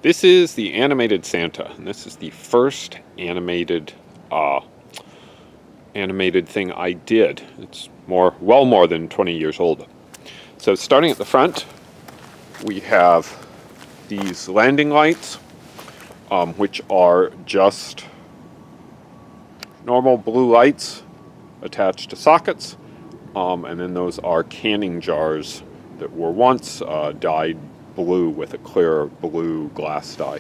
This is the animated Santa, and this is the first animated thing I did. It's well more than 20 years old. So starting at the front, we have these landing lights, which are just normal blue lights attached to sockets, and then those are canning jars that were once dyed blue with a clear blue glass dye.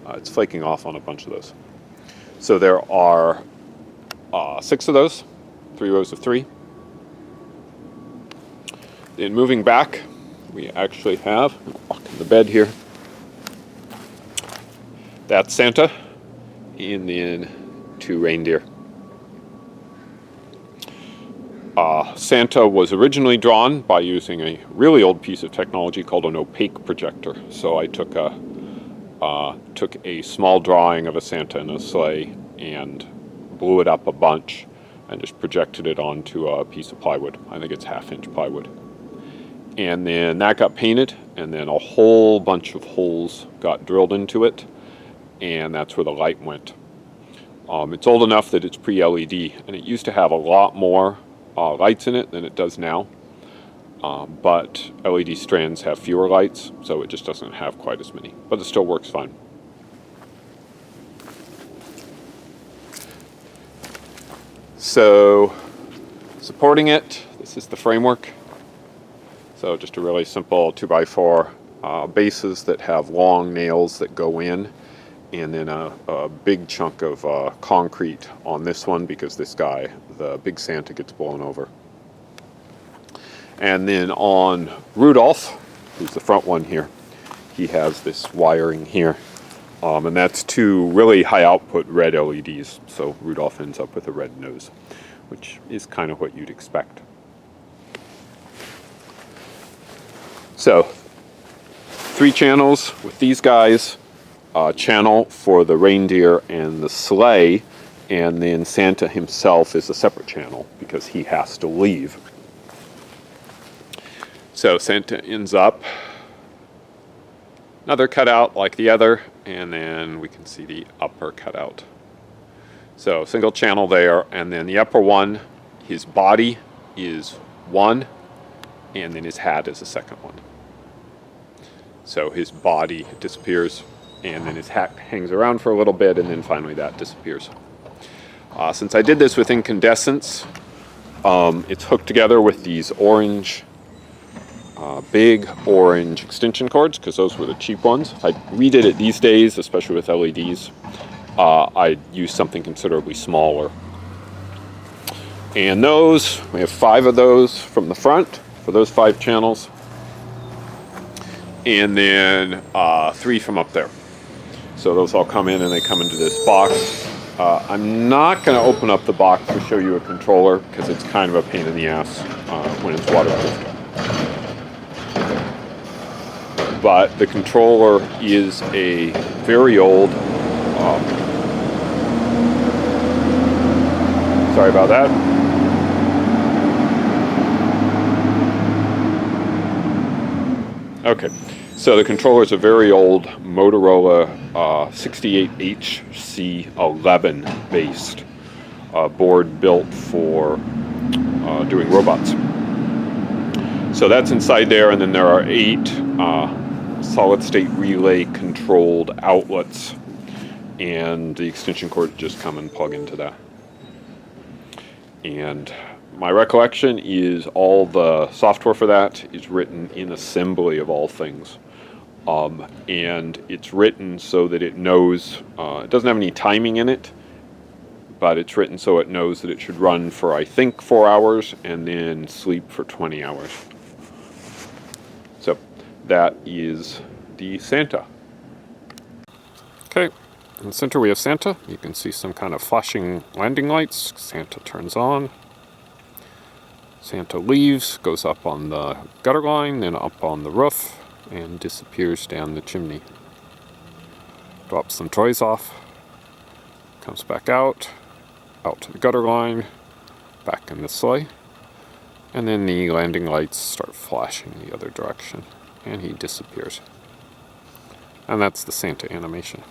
It's flaking off on a bunch of those. So there are 6 of those, 3 rows of 3. Then moving back, we actually have, walk in the bed here, that's Santa, and then 2 reindeer. Santa was originally drawn by using a really old piece of technology called an opaque projector. So I took a small drawing of a Santa in a sleigh and blew it up a bunch and just projected it onto a piece of plywood. I think it's 1/2-inch plywood. And then that got painted, and then a whole bunch of holes got drilled into it, and that's where the light went. It's old enough that it's pre-LED, and it used to have a lot more lights in it than it does now, but LED strands have fewer lights, so it just doesn't have quite as many, but it still works fine. So supporting it, this is the framework. So just a really simple 2x4 bases that have long nails that go in, and then a big chunk of concrete on this one because this guy, the big Santa, gets blown over. And then on Rudolph, who's the front one here, he has this wiring here, and that's 2 really high output red LEDs, so Rudolph ends up with a red nose, which is kind of what you'd expect. So 3 channels with these guys, channel for the reindeer and the sleigh, and then Santa himself is a separate channel because he has to leave. So Santa ends up another cutout like the other, and then we can see the upper cutout. So single channel there, and then the upper one, his body is 1, and then his hat is the second one. So his body disappears, and then his hat hangs around for a little bit, and then finally that disappears. Since I did this with incandescents, it's hooked together with these orange, big orange extension cords, because those were the cheap ones. If I redid it these days, especially with LEDs, I'd use something considerably smaller. And those, we have 5 of those from the front for those 5 channels, and then 3 from up there. So those all come in and they come into this box. I'm not going to open up the box to show you a controller because it's kind of a pain in the ass when it's waterproof. But the controller is a very old, sorry about that. Okay. So the controller is a very old Motorola 68HC11 based board built for doing robots. So that's inside there, and then there are 8 solid state relay controlled outlets, and the extension cord just come and plug into that. And my recollection is all the software for that is written in assembly of all things. And it's written so that it knows, it doesn't have any timing in it, but it's written so it knows that it should run for, I think, 4 hours and then sleep for 20 hours. So that is the Santa. Okay, in the center we have Santa. You can see some kind of flashing landing lights. Santa turns on. Santa leaves, goes up on the gutter line, then up on the roof, and disappears down the chimney. Drops some toys off, comes back out to the gutter line, back in the sleigh, and then the landing lights start flashing the other direction, and he disappears. And that's the Santa animation.